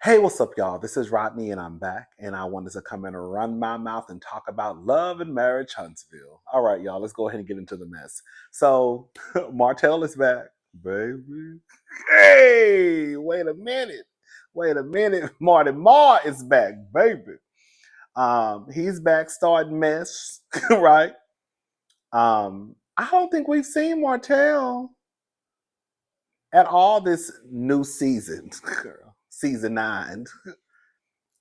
Hey, what's up, y'all? This is Rodney, and I'm back. And I wanted to come in and run my mouth and talk about love and marriage, Huntsville. All right, y'all, let's go ahead and get into the mess. So, Martell is back, baby. Hey, wait a minute. Wait a minute. Marty Marr is back, baby. He's back starting mess, right? I don't think we've seen Martell at all this new season, season 9.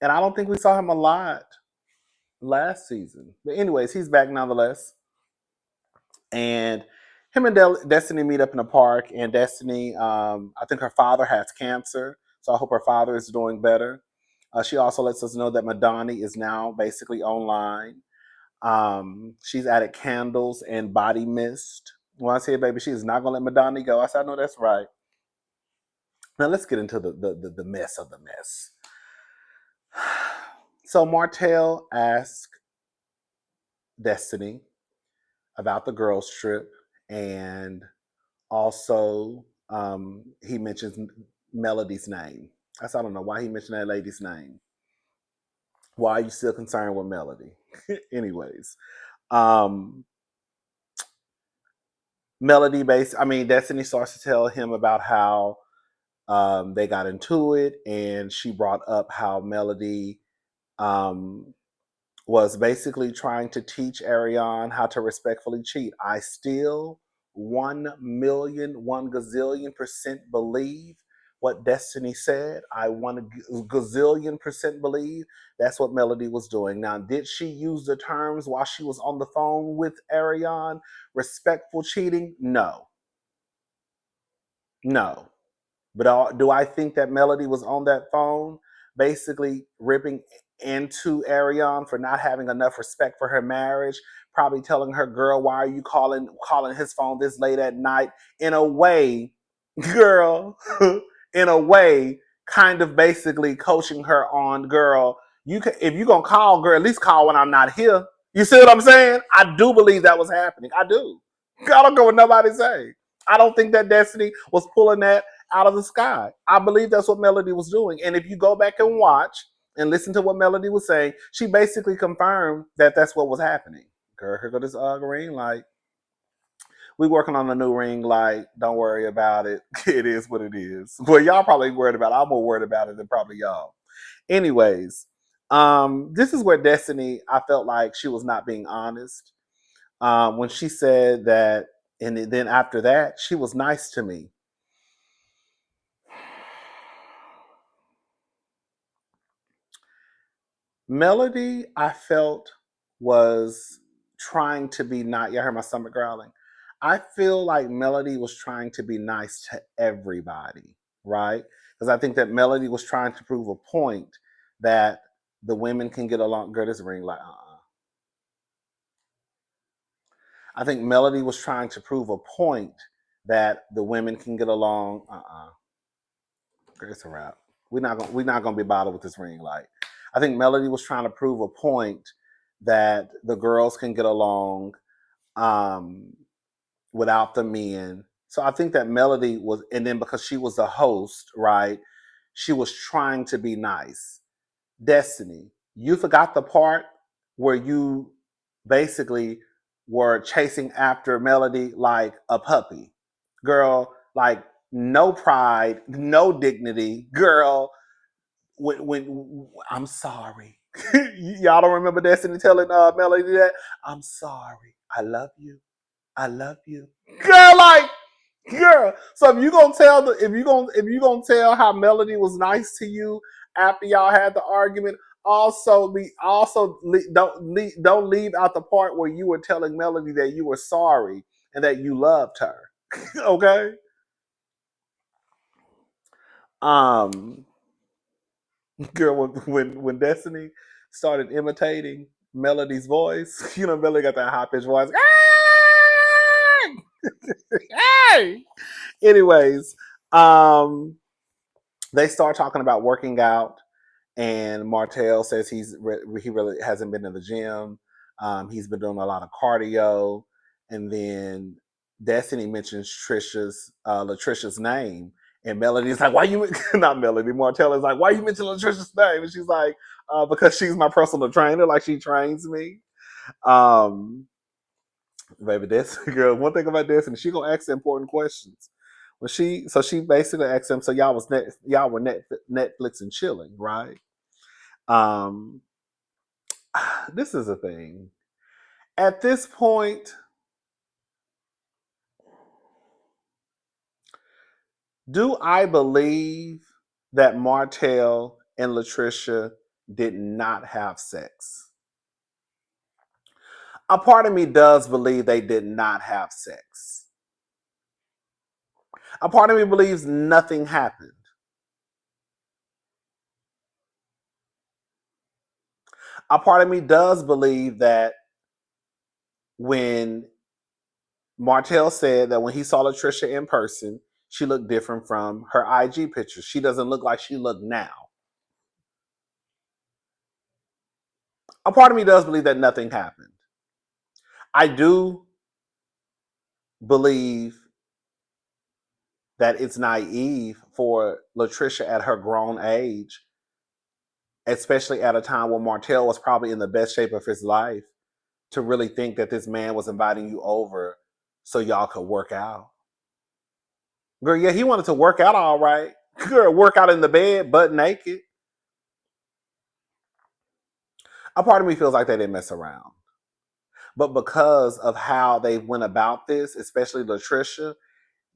And I don't think we saw him a lot last season. But anyways, he's back nonetheless. And him and Destiny meet up in the park. And Destiny, I think her father has cancer. So I hope her father is doing better. She also lets us know that Madani is now basically online. She's added candles and body mist. When I say, baby, she is not going to let Madani go. I said, I know that's right. Now let's get into the mess of the mess. So Martell asked Destiny about the girls' trip, and also he mentions Melody's name. I don't know why he mentioned that lady's name. Why are you still concerned with Melody? Anyways, um, Destiny starts to tell him about how they got into it, and she brought up how Melody um, was basically trying to teach Ariane how to respectfully cheat. I still 1,000,000,000,000,000,000% believe what Destiny said. I 1,000,000,000,000% believe that's what Melody was doing. Now, did she use the terms while she was on the phone with Ariane? Respectful cheating? No. No. But do I think that Melody was on that phone basically ripping into Ariane for not having enough respect for her marriage, probably telling her, girl, why are you calling his phone this late at night? In a way, girl, in a way, kind of basically coaching her on, girl, if you're gonna call, girl, at least call when I'm not here. You see what I'm saying? I do believe that was happening. I do. I don't care what nobody say. I don't think that Destiny was pulling that out of the sky. I believe that's what Melody was doing. And if you go back and watch and listen to what Melody was saying, she basically confirmed that that's what was happening. Girl, here go this green light. We working on a new ring light. Don't worry about it. It is what it is. Well, y'all probably worried about it. I'm more worried about it than probably y'all. Anyways, this is where Destiny, I felt like she was not being honest. When she said that, and then after that, she was nice to me. Melody, I felt, was trying to be nice. Y'all heard my stomach growling. I feel like Melody was trying to be nice to everybody, right? Because I think that Melody was trying to prove a point that the women can get along. Girl, this ring like, I think Melody was trying to prove a point that the women can get along. Girl, it's a wrap. We're not gonna be bothered with this ring light. I think Melody was trying to prove a point that the girls can get along um, without the men. So I think that Melody was, and then because she was the host, right? She was trying to be nice. Destiny, you forgot the part where you basically were chasing after Melody like a puppy. Girl, like no pride, no dignity. Girl, when I'm sorry. Y'all don't remember Destiny telling Melody that? I'm sorry. I love you. I love you. Girl, like, girl. So if you gonna tell how Melody was nice to you after y'all had the argument, don't leave out the part where you were telling Melody that you were sorry and that you loved her. Okay? Um Girl, when Destiny started imitating Melody's voice, Melody got that high pitched voice. Hey! Anyways, um, they start talking about working out, and Martell says he really hasn't been in the gym. He's been doing a lot of cardio, and then Destiny mentions Latricia's name, And Melody's like, why you, not Melody, Martell is like, why you mention Latricia's name? And she's like, because she's my personal trainer, like she trains me. Baby, this girl, one thing about Destiny, she gonna ask important questions. She basically asked him, so y'all were Netflix and chilling, right? Um, this is a thing. At this point, do I believe that Martell and Latricia did not have sex? A part of me does believe they did not have sex. A part of me believes nothing happened. A part of me does believe that when Martell said that when he saw Latricia in person, she looked different from her IG pictures. She doesn't look like she looked now. A part of me does believe that nothing happened. I do believe that it's naive for Latricia at her grown age, especially at a time when Martell was probably in the best shape of his life, to really think that this man was inviting you over so y'all could work out. Girl, yeah, he wanted to work out all right. Girl, work out in the bed, butt naked. A part of me feels like they didn't mess around. But because of how they went about this, especially Latricia,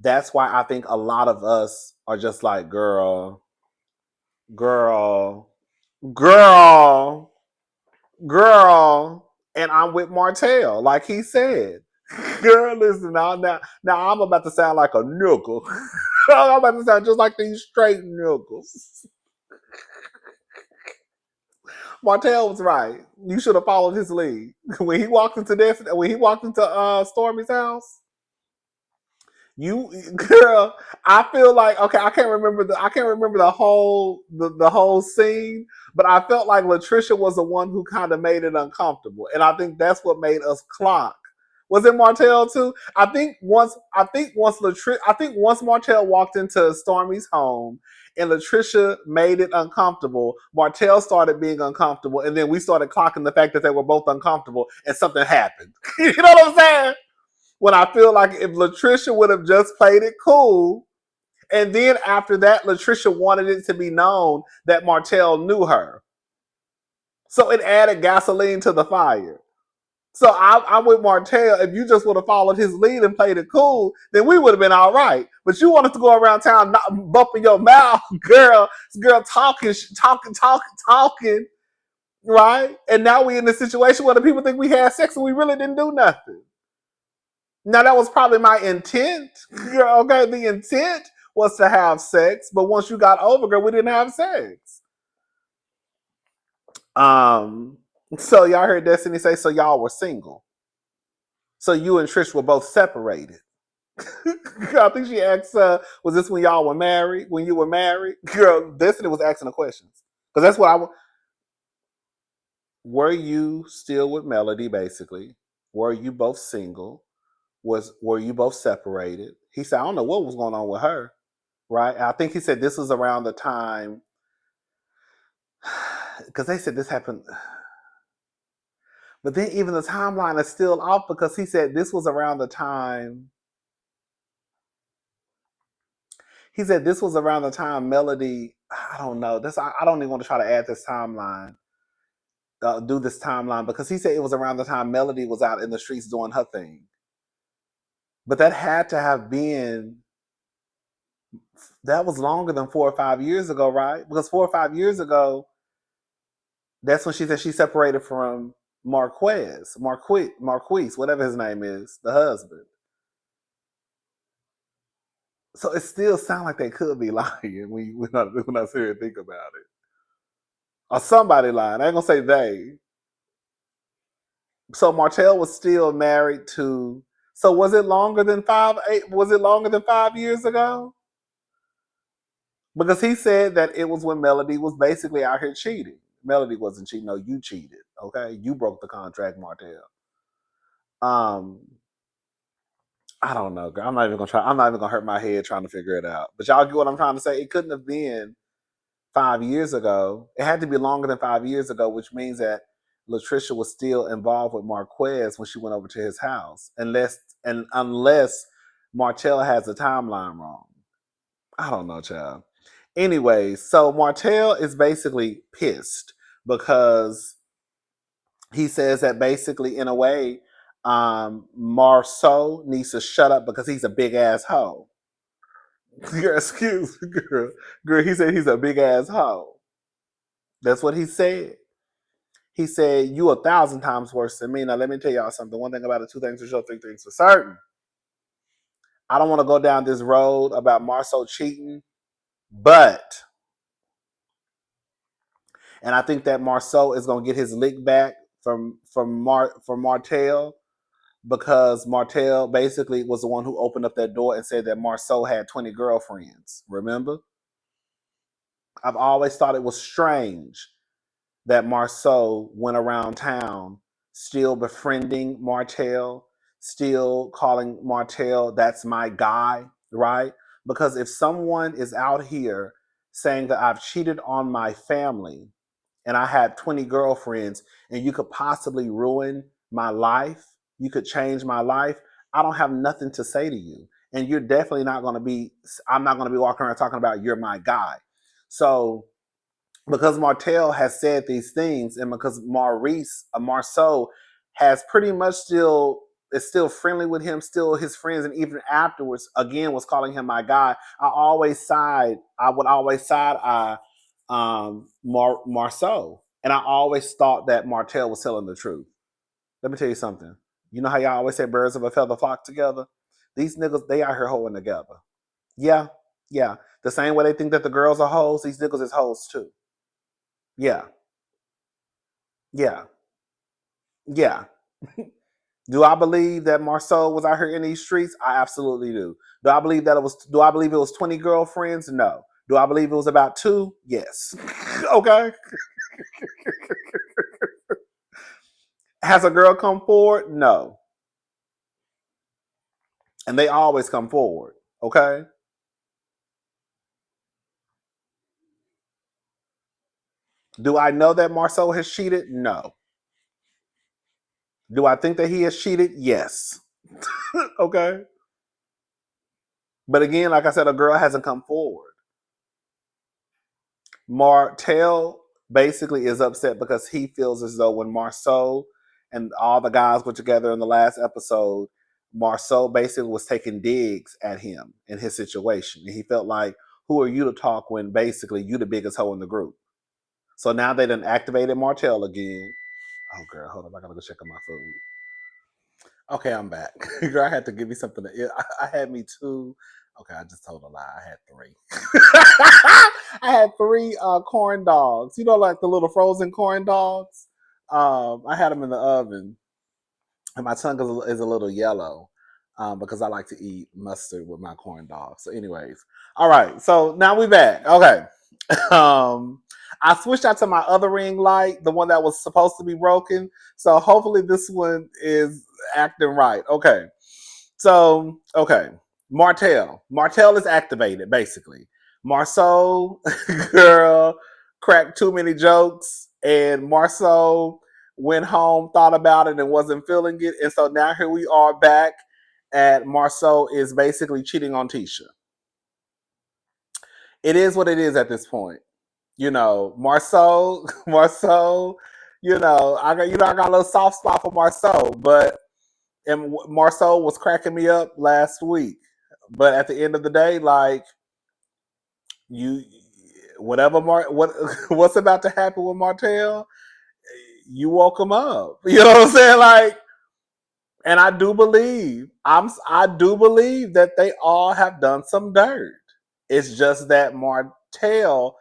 that's why I think a lot of us are just like, girl, girl, girl, girl. And I'm with Martell, like he said. Girl, listen, now I'm about to sound like a nickel. I'm about to sound just like these straight nickels. Martell was right. You should have followed his lead. When he walked into Stormy's house, you girl, I feel like okay, I can't remember the whole scene, but I felt like Latricia was the one who kind of made it uncomfortable. And I think that's what made us clock. Was it Martell too? I think once Martell walked into Stormy's home and Latricia made it uncomfortable, Martell started being uncomfortable, and then we started clocking the fact that they were both uncomfortable, and something happened. You know what I'm saying? When I feel like if Latricia would have just played it cool, and then after that, Latricia wanted it to be known that Martell knew her. So it added gasoline to the fire. So I'm with Martell. If you just would have followed his lead and played it cool, then we would have been all right. But you wanted to go around town bumping your mouth, girl, talking, right? And now we in a situation where the people think we had sex and we really didn't do nothing. Now that was probably my intent. Okay, the intent was to have sex, but once you got over, girl, we didn't have sex. So y'all heard Destiny say, so y'all were single. So you and Trish were both separated. I think she asked, was this when y'all were married? When you were married? Girl, Destiny was asking the questions. Because that's what were you still with Melody, basically? Were you both single? Were you both separated? He said, I don't know what was going on with her. Right? I think he said this was around the time because they said this happened. But then even the timeline is still off because he said this was around the time. He said this was around the time Melody. I don't know. I don't even want to try to add this timeline. Do this timeline because he said it was around the time Melody was out in the streets doing her thing. But that had to have been. That was longer than 4 or 5 years ago, right? Because 4 or 5 years ago, that's when she said she separated from Marquez, whatever his name is, the husband. So it still sounds like they could be lying when I sit here and think about it. Or somebody lying. I ain't gonna say they. So Martell was still married to. So was it longer than 5 8? Was it longer than 5 years ago? Because he said that it was when Melody was basically out here cheating. Melody wasn't cheating. No, you cheated. Okay, you broke the contract, Martell. Um, I don't know, girl. I'm not even gonna try. I'm not even gonna hurt my head trying to figure it out. But y'all get what I'm trying to say. It couldn't have been 5 years ago. It had to be longer than 5 years ago, which means that Latricia was still involved with Marquez when she went over to his house, unless Martell has the timeline wrong. I don't know, child. Anyway, so Martell is basically pissed because he says that basically, in a way, MARSAU needs to shut up because he's a big ass hoe. Girl, excuse me, girl. He said he's a big ass hoe. That's what he said. He said, "You 1,000 times worse than me." Now, let me tell y'all something. One thing about it, two things for sure, three things for certain. I don't want to go down this road about MARSAU cheating, but, and I think that MARSAU is going to get his lick back from Martell, because Martell basically was the one who opened up that door and said that MARSAU had 20 girlfriends. Remember? I've always thought it was strange that MARSAU went around town still befriending Martell, still calling Martell, "That's my guy," right? Because if someone is out here saying that I've cheated on my family and I had 20 girlfriends and you could possibly ruin my life, you could change my life, I don't have nothing to say to you. And you're definitely not going to be, I'm not going to be walking around talking about you're my guy. So, because Martell has said these things, and because MARSAU has pretty much is still friendly with him, still his friends, and even afterwards, again, was calling him my guy. I would always side eye MARSAU, and I always thought that Martell was telling the truth. Let me tell you something. You know how y'all always say birds of a feather flock together? These niggas, they out here holding together. Yeah, yeah. The same way they think that the girls are hoes, these niggas is hoes too. Yeah, yeah, yeah. Do I believe that MARSAU was out here in these streets? I absolutely do. Do I believe it was 20 girlfriends? No. Do I believe it was about two? Yes. Okay. Has a girl come forward? No. And they always come forward. Okay. Do I know that MARSAU has cheated? No. Do I think that he has cheated? Yes. Okay. But again, like I said, a girl hasn't come forward. Martell basically is upset because he feels as though when MARSAU and all the guys were together in the last episode, MARSAU basically was taking digs at him in his situation. And he felt like, who are you to talk when basically you the biggest hoe in the group? So now they done activated Martell again. Oh, girl, hold up. I gotta go check on my food. Okay, I'm back. Girl, I had to give me something to eat. I had me two. Okay, I just told a lie. I had three. I had three corn dogs. You know, like the little frozen corn dogs. I had them in the oven, and my tongue is a little yellow because I like to eat mustard with my corn dogs. So, anyways, all right. So now we back. Okay. I switched out to my other ring light, the one that was supposed to be broken. So hopefully this one is acting right. Okay. So, okay. Martell is activated, basically. MARSAU, girl, cracked too many jokes, and MARSAU went home, thought about it, and wasn't feeling it. And so now here we are back at MARSAU is basically cheating on Tisha. It is what it is at this point. You know, MARSAU, I got a little soft spot for MARSAU, but and MARSAU was cracking me up last week. But at the end of the day, like you, what's about to happen with Martell, you woke him up. You know what I'm saying? Like, and I do believe that they all have done some dirt. It's just that Martell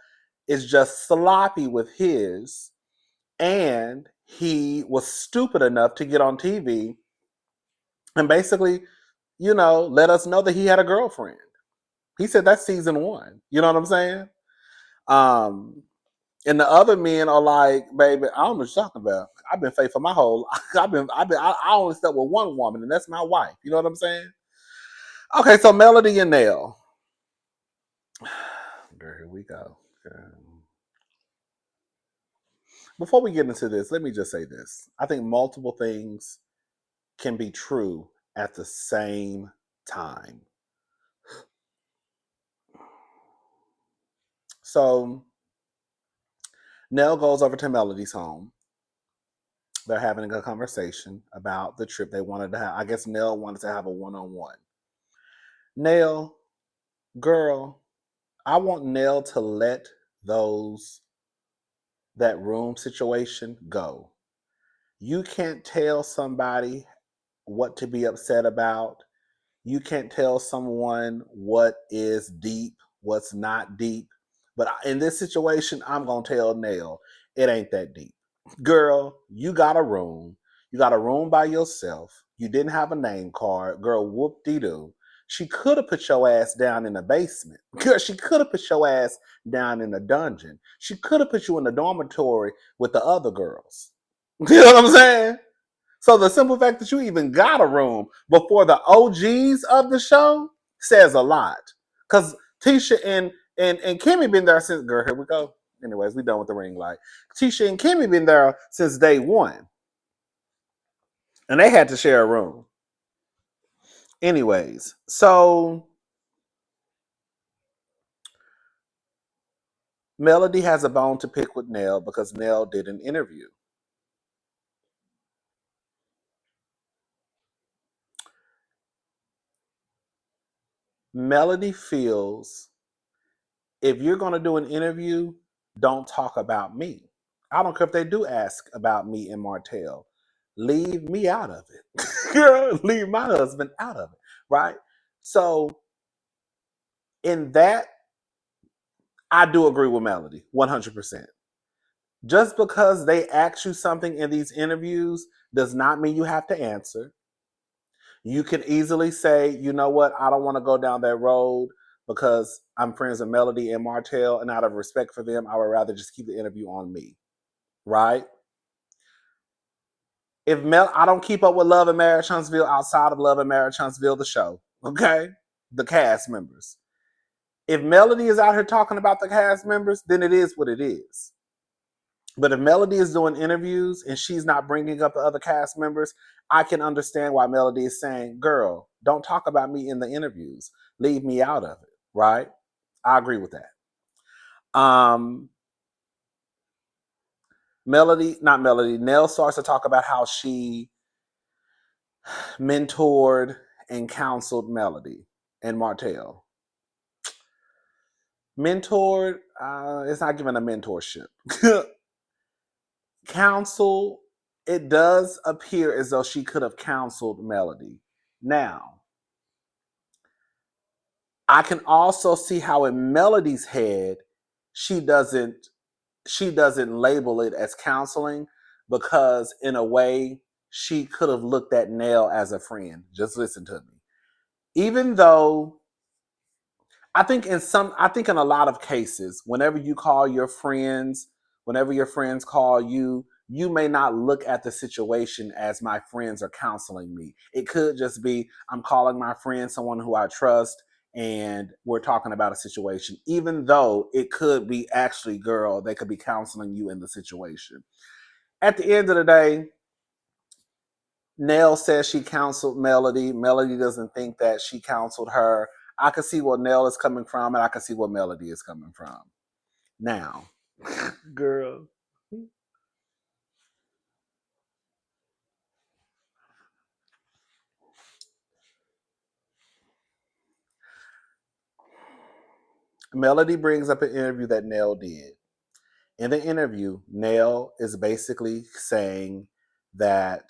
is just sloppy with his, and he was stupid enough to get on TV and basically, let us know that he had a girlfriend. He said that's season one. You know what I'm saying? Um, and the other men are like, baby, I don't know what you're talking about. I've been faithful my whole. I only slept with one woman, and that's my wife. You know what I'm saying? Okay, so Melody and Nell. Girl, here we go. Girl. Before we get into this, let me just say this. I think multiple things can be true at the same time. So Nell goes over to Melody's home. They're having a conversation about the trip they wanted to have. I guess Nell wanted to have a one-on-one. Nell, girl, I want Nell to let those that room situation go. You can't tell somebody what to be upset about. You can't tell someone what is deep, what's not deep. But in this situation, I'm going to tell Nell, it ain't that deep. Girl, you got a room. You got a room by yourself. You didn't have a name card. Girl, whoop-de-doo. She could have put your ass down in the basement. Girl, she could have put your ass down in the dungeon. She could have put you in the dormitory with the other girls. You know what I'm saying? So the simple fact that you even got a room before the OGs of the show says a lot. Because Tisha and Kimmy been there since, girl, here we go. Anyways, we done with the ring light. Tisha and Kimmy been there since day one. And they had to share a room. Anyways, so Melody has a bone to pick with Nell because Nell did an interview. Melody feels if you're going to do an interview, don't talk about me. I don't care if they do ask about me and Martell. Leave me out of it. Girl, leave my husband out of it. Right? So, in that, I do agree with Melody 100%. Just because they ask you something in these interviews does not mean you have to answer. You can easily say, you know what, I don't want to go down that road because I'm friends with Melody and Martell, and out of respect for them, I would rather just keep the interview on me. Right? I don't keep up with Love and Marriage Huntsville outside of Love and Marriage Huntsville, the show. Okay? The cast members. If Melody is out here talking about the cast members, then it is what it is. But if Melody is doing interviews and she's not bringing up the other cast members, I can understand why Melody is saying, girl, don't talk about me in the interviews. Leave me out of it, right? I agree with that. Nell starts to talk about how she mentored and counseled Melody and Martell. Mentored, it's not giving a mentorship. Counsel, it does appear as though she could have counseled Melody. Now, I can also see how in Melody's head, she doesn't label it as counseling because in a way she could have looked at Nell as a friend. Just listen to me. Even though I think in a lot of cases, whenever your friends call you, you may not look at the situation as my friends are counseling me. It could just be I'm calling my friend, someone who I trust, and we're talking about a situation. Even though it could be actually, girl, they could be counseling you in the situation. At the end of the day, Nell says she counseled Melody. Melody doesn't think that she counseled her. I can see where Nell is coming from, and I can see where Melody is coming from. Now, girl. Melody brings up an interview that Nell did. In the interview, Nell is basically saying that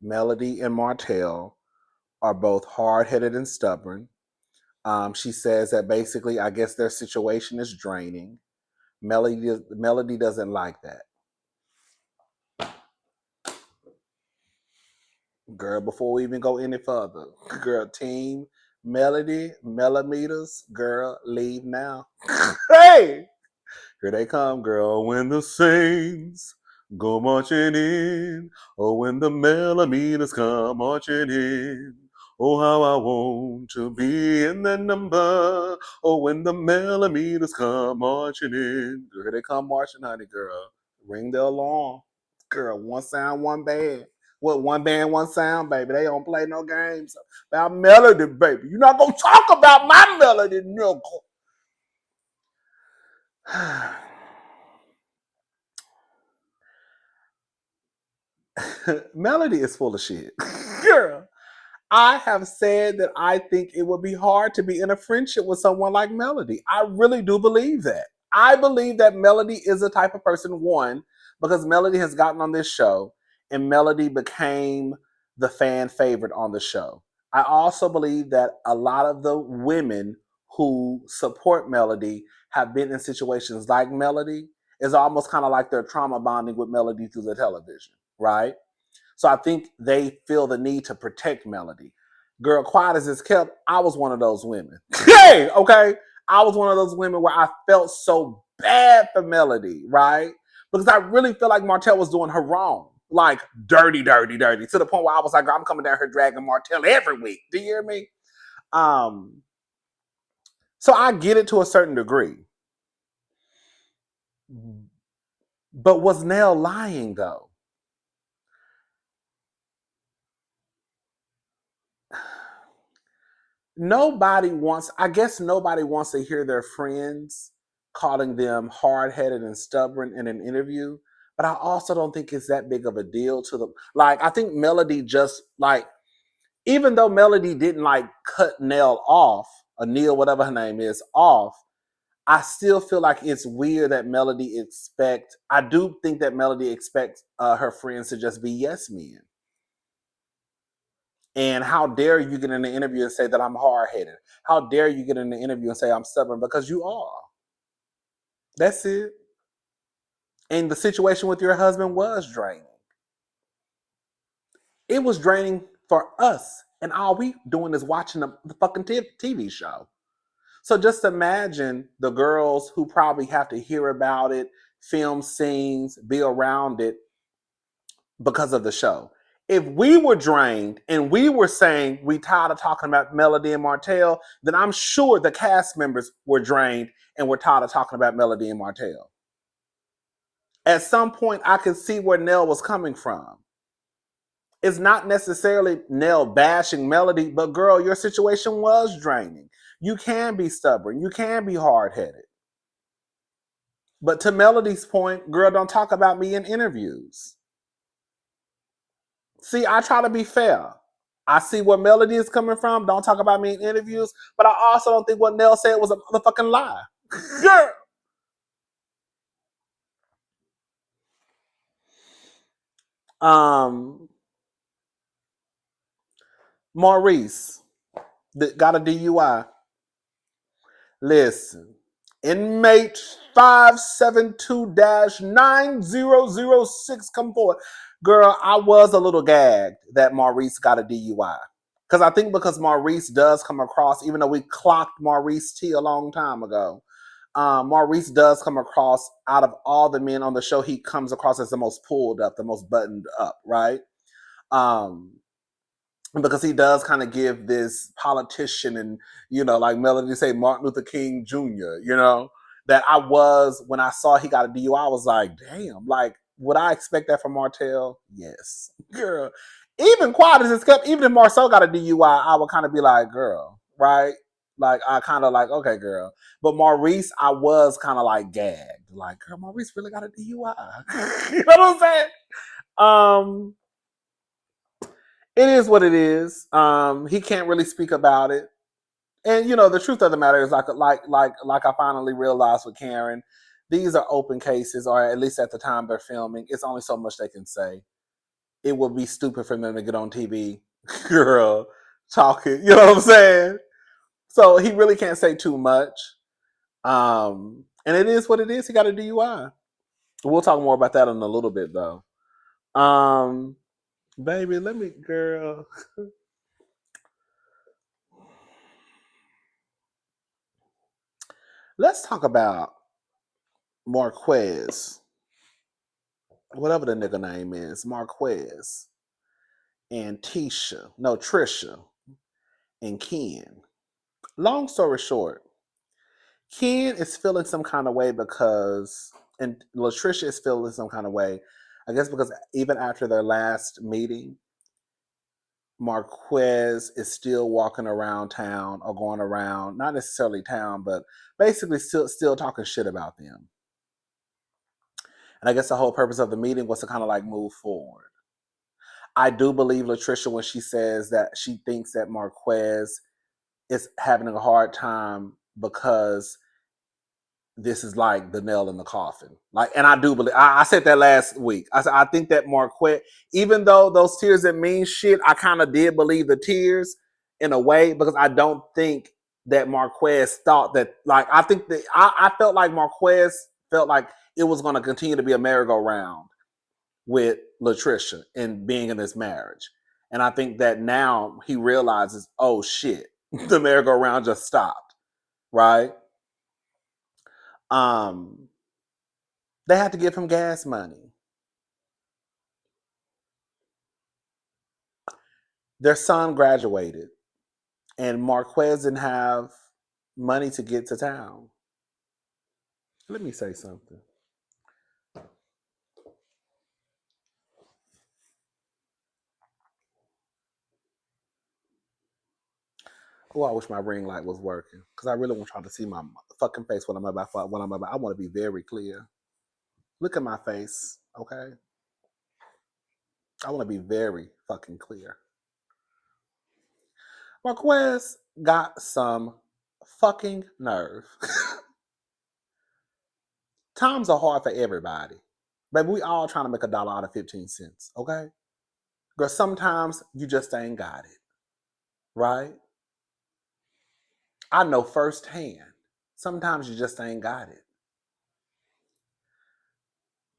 Melody and Martell are both hard headed and stubborn. She says that basically, I guess their situation is draining. Melody doesn't like that. Girl, before we even go any further, girl, team Melody, millimeters, girl, leave now. Hey, here they come, girl. When the saints go marching in, or when the millimeters come marching in, Oh, how I want to be in that number. Oh, when the millimeters come marching in. Here they come marching, honey, girl. Ring the alarm. Girl, one sound, one band. What, one band, one sound, baby. They don't play no games about melody, baby. You're not going to talk about my melody, no. Melody is full of shit. Girl, I have said that I think it would be hard to be in a friendship with someone like Melody. I really do believe that. I believe that Melody is a type of person, one, because Melody has gotten on this show and Melody became the fan favorite on the show. I also believe that a lot of the women who support Melody have been in situations like Melody. Is almost kind of like they're trauma bonding with Melody through the television, right? So I think they feel the need to protect Melody. Girl, quiet as it's kept, I was one of those women. Hey, okay? I was one of those women where I felt so bad for Melody, right? Because I really feel like Martell was doing her wrong. Like dirty, dirty, dirty. To the point where I was like, I'm coming down here dragging Martell every week. Do you hear me? Um, so I get it to a certain degree. But was Nell lying though? I guess nobody wants to hear their friends calling them hard-headed and stubborn in an interview, but I also don't think it's that big of a deal to them. Like, I think Melody just like, even though Melody didn't like cut Nell off, or Neil, whatever her name is, off, I still feel like it's weird that I do think that Melody expects her friends to just be yes men. And how dare you get in the interview and say that I'm hard headed? How dare you get in the interview and say I'm stubborn? Because you are. That's it. And the situation with your husband was draining. It was draining for us. And all we doing is watching the fucking TV show. So just imagine the girls who probably have to hear about it, film scenes, be around it because of the show. If we were drained and we were saying we tired of talking about Melody and Martell, then I'm sure the cast members were drained and were tired of talking about Melody and Martell. At some point, I could see where Nell was coming from. It's not necessarily Nell bashing Melody, but girl, your situation was draining. You can be stubborn. You can be hard headed. But to Melody's point, girl, don't talk about me in interviews. See, I try to be fair. I see where Melody is coming from. Don't talk about me in interviews. But I also don't think what Nell said was a motherfucking lie. Girl. Um, Maurice got a DUI. Listen, inmate 572-9006 come forward. Girl, I was a little gagged that Maurice got a DUI. Because I think because Maurice does come across, even though we clocked Maurice T a long time ago, Maurice does come across, out of all the men on the show, he comes across as the most pulled up, the most buttoned up, right? Um, because he does kind of give this politician and, like Melody say, Martin Luther King Jr., that when I saw he got a DUI, I was like, damn, like, would I expect that from Martell? Yes. Girl. Even quiet as it's kept, even if MARSAU got a DUI, I would kind of be like, girl, right? Like, I kind of like, okay, girl. But Maurice, I was kind of like gagged. Like, girl, Maurice really got a DUI. You know what I'm saying? Um, it is what it is. He can't really speak about it. And the truth of the matter is, like I finally realized with Karen, these are open cases, or at least at the time they're filming. It's only so much they can say. It would be stupid for them to get on TV, girl, talking. You know what I'm saying? So he really can't say too much. And it is what it is. He got a DUI. We'll talk more about that in a little bit, though. Baby, girl. Let's talk about Marquez, whatever the nigga name is, Marquez and Tisha. No, Trisha. and Ken. Long story short, Ken is feeling some kind of way because, and Latricia is feeling some kind of way, I guess because even after their last meeting, Marquez is still walking around town or going around, not necessarily town, but basically still talking shit about them. And I guess the whole purpose of the meeting was to kind of like move forward. I do believe Latricia when she says that she thinks that Marquez is having a hard time because this is like the nail in the coffin. Like, and I do believe, I said that last week. I said, I think that Marquez, even though those tears didn't mean shit, I kind of did believe the tears in a way because I don't think that Marquez thought that, like, I think that I felt like Marquez felt like it was going to continue to be a merry-go-round with Latricia and being in this marriage. And I think that now he realizes, oh shit, the merry-go-round just stopped, right? Um, they had to give him gas money. Their son graduated, and Marquez didn't have money to get to town. Let me say something. Oh, I wish my ring light was working because I really want y'all to see my fucking face when I'm about. I want to be very clear. Look at my face, okay? I want to be very fucking clear. Marquez got some fucking nerve. Times are hard for everybody. Baby, we all trying to make $1 out of 15 cents, okay? Girl, sometimes you just ain't got it, right? I know firsthand. Sometimes you just ain't got it.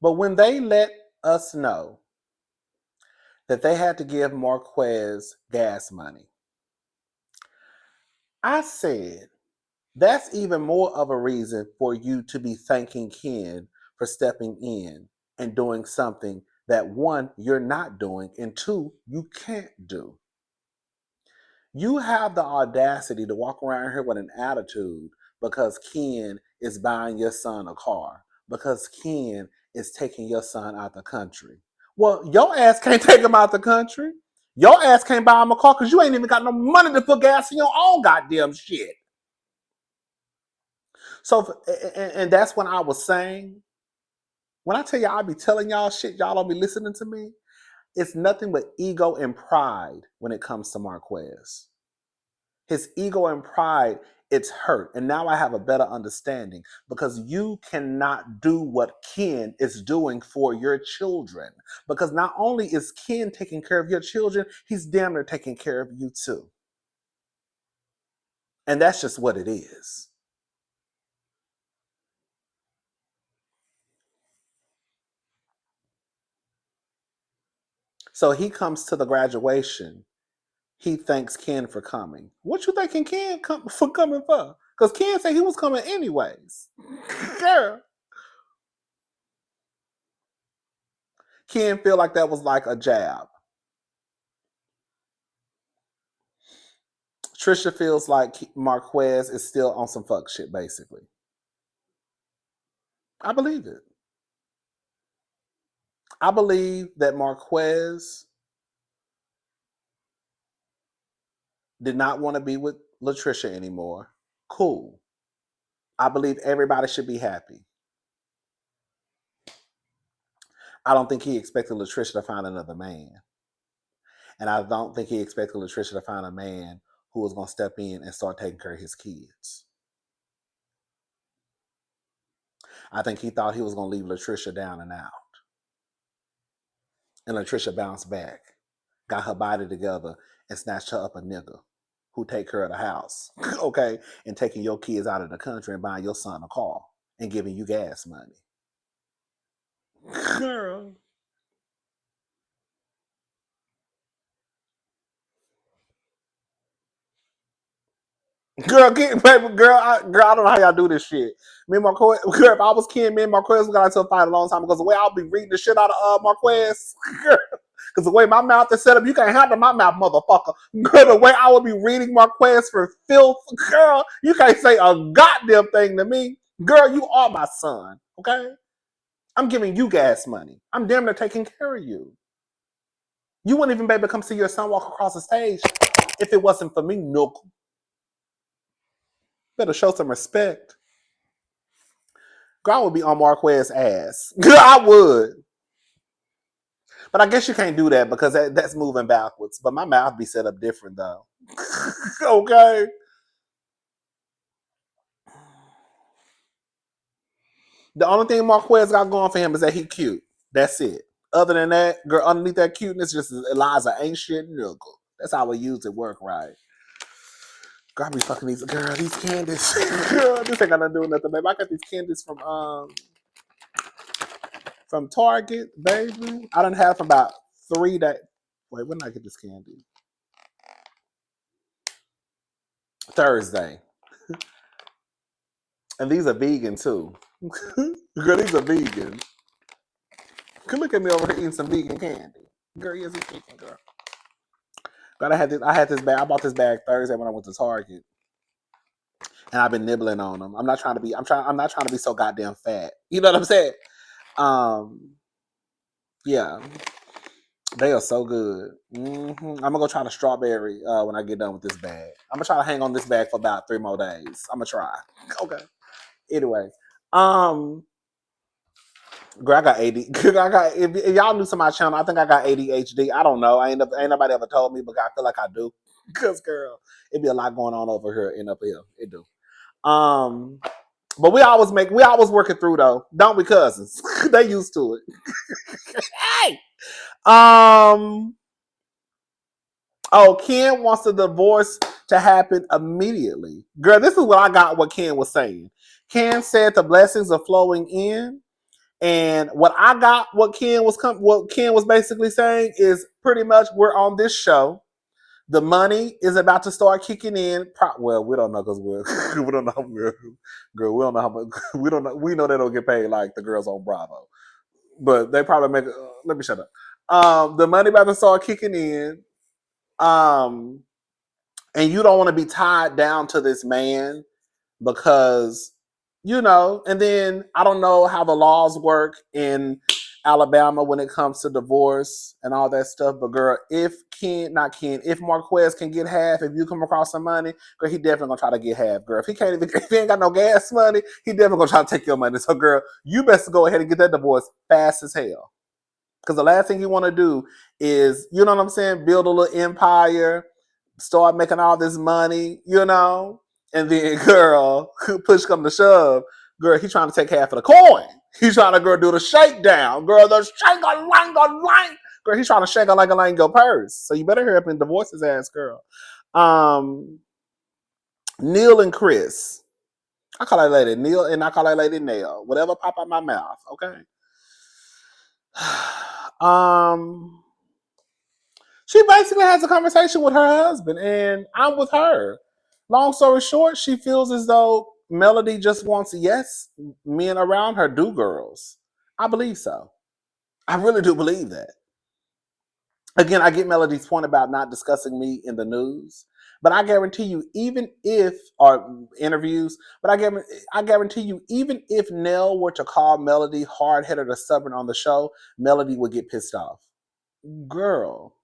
But when they let us know that they had to give Marquez gas money, I said, that's even more of a reason for you to be thanking Ken for stepping in and doing something that one, you're not doing, and two, you can't do. You have the audacity to walk around here with an attitude because Ken is buying your son a car, because Ken is taking your son out the country. Well, your ass can't take him out the country. Your ass can't buy him a car because you ain't even got no money to put gas in your own goddamn shit. So, and that's when I was saying, when I tell y'all I be telling y'all shit, y'all don't be listening to me. It's nothing but ego and pride when it comes to Marquez. His ego and pride, it's hurt. And now I have a better understanding because you cannot do what Ken is doing for your children. Because not only is Ken taking care of your children, he's damn near taking care of you too. And that's just what it is. So he comes to the graduation. He thanks Ken for coming. What you thinking Ken for coming for? Because Ken said he was coming anyways. Girl. Ken feel like that was like a jab. Trisha feels like Marquez is still on some fuck shit, basically. I believe it. I believe that Marquez did not want to be with Latricia anymore. Cool. I believe everybody should be happy. I don't think he expected Latricia to find another man. And I don't think he expected Latricia to find a man who was going to step in and start taking care of his kids. I think he thought he was going to leave Latricia down and out. And Latricia bounced back, got her body together, and snatched her up a nigga who take care of the house, okay? And taking your kids out of the country and buying your son a car and giving you gas money. Girl. Girl, baby, girl, I don't know how y'all do this shit. Me and Marquez, girl, if I was Ken, me and Marquez, we got into a fight a long time ago. The way I'll be reading the shit out of Marquez, girl, Because the way my mouth is set up, you can't handle my mouth, motherfucker. Girl, the way I would be reading Marquez for filth, girl, you can't say a goddamn thing to me. Girl, you are my son, okay? I'm giving you gas money. I'm damn near taking care of you. You wouldn't even be able to come see your son walk across the stage if it wasn't for me, Nook. Better show some respect. Girl, I would be on Marquez's ass. Girl, I would. But I guess you can't do that because that's moving backwards. But my mouth be set up different, though. Okay? The only thing Marquez got going for him is that he cute. That's it. Other than that, girl, underneath that cuteness just lies an ain't shit nigga. That's how we use it work, right? Girl, I be fucking these candies. Girl, this ain't got nothing to do with nothing, baby. I got these candies from Target, baby. I done have about 3 days. Wait, when did I get this candy? Thursday. And these are vegan too. Girl, these are vegan. Come look at me over here eating some vegan candy. Girl, yes, it's vegan, girl. God, I had this bag. I bought this bag Thursday when I went to Target. And I've been nibbling on them. I'm not trying to be so goddamn fat. You know what I'm saying? Yeah. They are so good. I'm gonna go try the strawberry when I get done with this bag. I'm gonna try to hang on this bag for about 3 more days. I'm gonna try. Okay. Anyway, girl, I got AD. If y'all new to my channel, I think I got ADHD. I don't know. Ain't nobody ever told me, but I feel like I do. Cause girl, it be a lot going on over here and up here. It do. But we always work it through though. Don't we, cousins? They used to it. Hey. Oh, Ken wants the divorce to happen immediately. Girl, this is what I got what Ken was saying. Ken said the blessings are flowing in. And what I got, what Ken was basically saying is pretty much we're on this show. The money is about to start kicking in. Well, we don't know because we don't know. Girl, we don't know how much. We don't know. We know they don't get paid like the girls on Bravo, but they probably make. Let me shut up. The money about to start kicking in. And you don't want to be tied down to this man because, and then I don't know how the laws work in Alabama when it comes to divorce and all that stuff. But girl, if Marquez can get half, if you come across some money, girl, he definitely gonna try to get half, girl. If he ain't got no gas money, he definitely gonna try to take your money. So girl, you best go ahead and get that divorce fast as hell. Because the last thing you want to do is, you know what I'm saying, build a little empire, start making all this money, and then, girl, push come to shove, girl, he trying to take half of the coin. He's trying to, girl, do the shakedown. Girl, the shake-a-lang-a-lang. Girl, he's trying to shake-a-lang-a-lang your purse. So you better hurry up and divorce his ass, girl. Neil and Chris. I call that lady Neil and I call that lady Nell. Whatever pop out my mouth, okay? She basically has a conversation with her husband, and I'm with her. Long story short, she feels as though Melody just wants men around her do girls. I believe so. I really do believe that. Again, I get Melody's point about not discussing me in the news, but I guarantee you, or interviews, but I guarantee you, even if Nell were to call Melody hard-headed or stubborn on the show, Melody would get pissed off. Girl,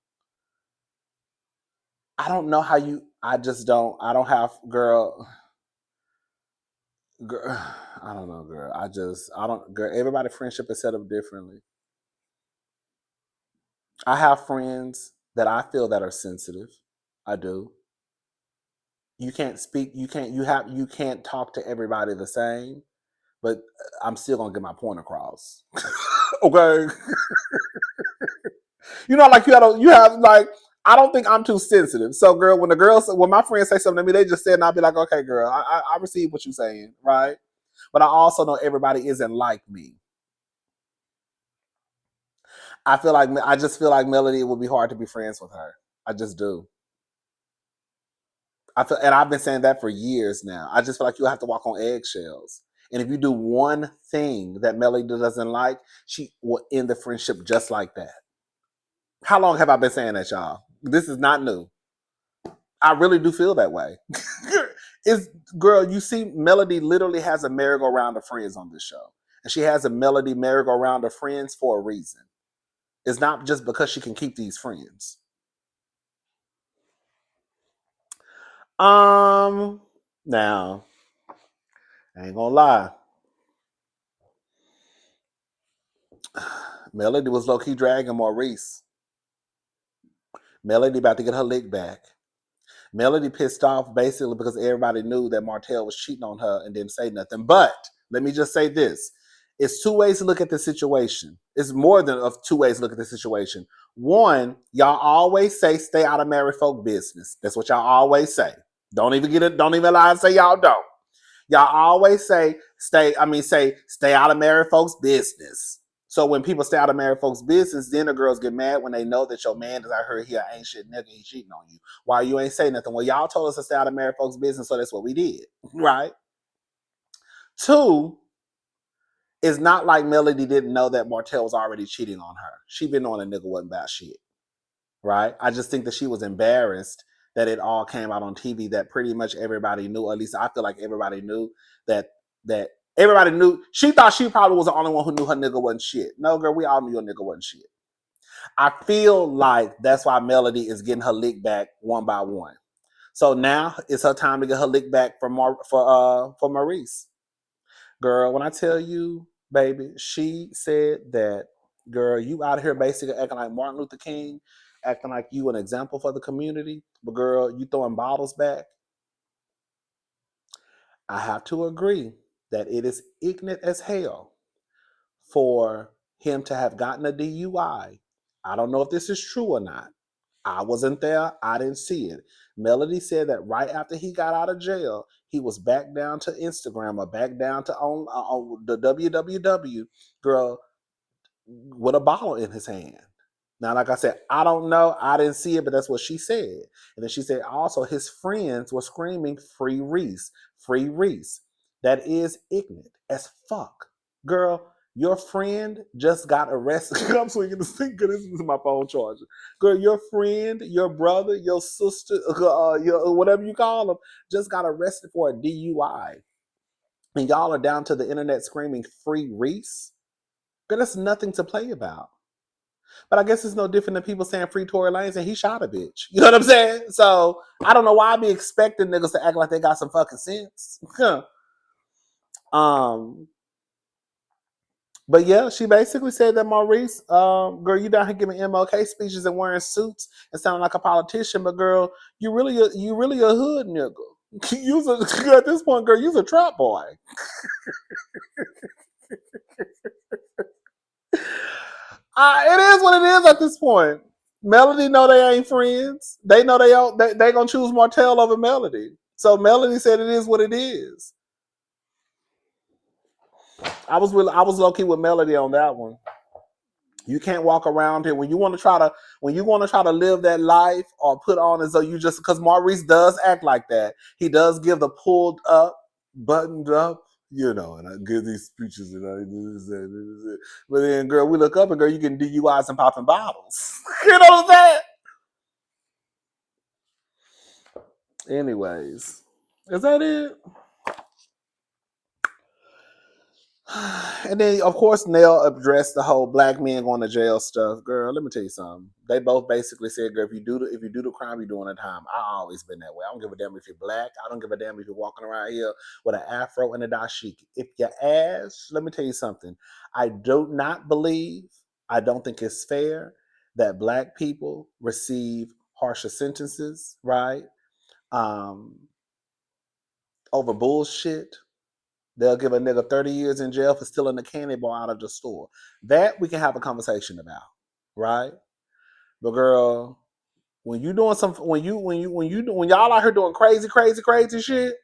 I don't know how I don't have, girl, I don't know, girl. Girl, everybody's friendship is set up differently. I have friends that I feel that are sensitive. I do. You can't talk to everybody the same, but I'm still gonna get my point across. Okay. Like you have like, I don't think I'm too sensitive. So, girl, when my friends say something to me, they just say, and I'll be like, okay, girl, I receive what you're saying, right? But I also know everybody isn't like me. I just feel like Melody, it would be hard to be friends with her. I just do. And I've been saying that for years now. I just feel like you have to walk on eggshells. And if you do one thing that Melody doesn't like, she will end the friendship just like that. How long have I been saying that, y'all? This is not new. I really do feel that way. Is girl, you see, Melody literally has a merry-go-round of friends on this show, and she has a Melody merry-go-round of friends for a reason. It's not just because she can keep these friends. Now, I ain't gonna lie. Melody was low-key dragging Maurice. Melody about to get her lick back. Melody pissed off basically because everybody knew that Martell was cheating on her and didn't say nothing. But let me just say this. It's two ways to look at the situation. It's more than of two ways to look at the situation. One, y'all always say stay out of married folk business. That's what y'all always say. Don't even get it, don't even lie and say y'all don't. Y'all always say stay out of married folks' business. So when people stay out of married folks' business, then the girls get mad when they know that your man is out here, he ain't shit nigga, he cheating on you. Why you ain't say nothing? Well, y'all told us to stay out of married folks' business, so that's what we did. Right? Two, it's not like Melody didn't know that Martell was already cheating on her. She been on a nigga wasn't about shit. Right? I just think that she was embarrassed that it all came out on TV, that pretty much everybody knew, or at least I feel like everybody knew that everybody knew. She thought she probably was the only one who knew her nigga wasn't shit. No, girl, we all knew your nigga wasn't shit. I feel like that's why Melody is getting her lick back one by one. So now it's her time to get her lick back for Maurice. Girl, when I tell you, baby, she said that, girl, you out here basically acting like Martin Luther King, acting like you an example for the community, but girl, you throwing bottles back. I have to agree that it is ignorant as hell for him to have gotten a DUI. I don't know if this is true or not. I wasn't there. I didn't see it. Melody said that right after he got out of jail, he was back down to Instagram or back down to on the www, girl, with a bottle in his hand. Now, like I said, I don't know. I didn't see it, but that's what she said. And then she said also his friends were screaming, "Free Reese, free Reese." That is ignorant as fuck. Girl, your friend just got arrested. I'm swinging the sink. This is my phone charger. Girl, your friend, your brother, your sister, whatever you call them, just got arrested for a DUI. And y'all are down to the internet screaming, "Free Reese." Girl, that's nothing to play about. But I guess it's no different than people saying free Tory Lanez and he shot a bitch. You know what I'm saying? So I don't know why I be expecting niggas to act like they got some fucking sense. um, but yeah, she basically said that Maurice, girl, you down here giving MLK speeches and wearing suits and sounding like a politician, but girl, you really a hood nigga. At this point, girl, you's a trap boy. It is what it is at this point. Melody know they ain't friends. They know they gonna choose Martell over Melody. So Melody said it is what it is. I was low key with Melody on that one. You can't walk around here when you want to try to live that life or put on as though you just, because Maurice does act like that. He does give the pulled up, buttoned up, and I give these speeches and I do this. But then, girl, we look up and girl, you can DUIs and popping bottles. You know what I'm saying? Anyways, is that it? And then, of course, Nell addressed the whole black men going to jail stuff. Girl, let me tell you something. They both basically said, "Girl, if you do the crime, you're doing the time." I always been that way. I don't give a damn if you're black. I don't give a damn if you're walking around here with an afro and a dashiki. If your ass, let me tell you something. I do not believe. I don't think it's fair that black people receive harsher sentences, right? Over bullshit. They'll give a nigga 30 years in jail for stealing a candy bar out of the store. That we can have a conversation about, right? But girl, when you doing some, when y'all out here doing crazy shit,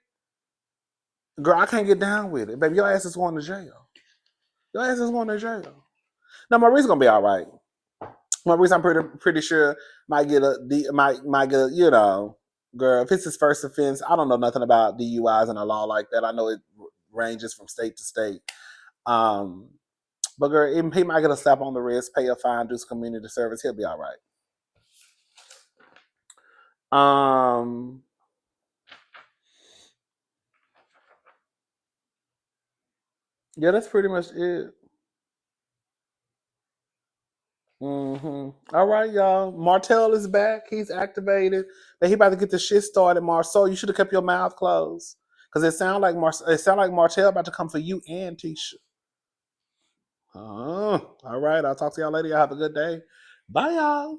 girl, I can't get down with it. Baby, your ass is going to jail. Your ass is going to jail. Now, Marie's gonna be all right. Maurice, I'm pretty sure might get girl. If it's his first offense, I don't know nothing about DUIs and a law like that. I know it ranges from state to state. But girl, he might get a slap on the wrist, pay a fine, do some community service. He'll be all right. Um, yeah, that's pretty much it. All right, y'all. Martell is back. He's activated. Then he about to get the shit started. MARSAU, you should have kept your mouth closed because it sound like Martell about to come for you and Tisha. All right. I'll talk to y'all later. Y'all have a good day. Bye, y'all.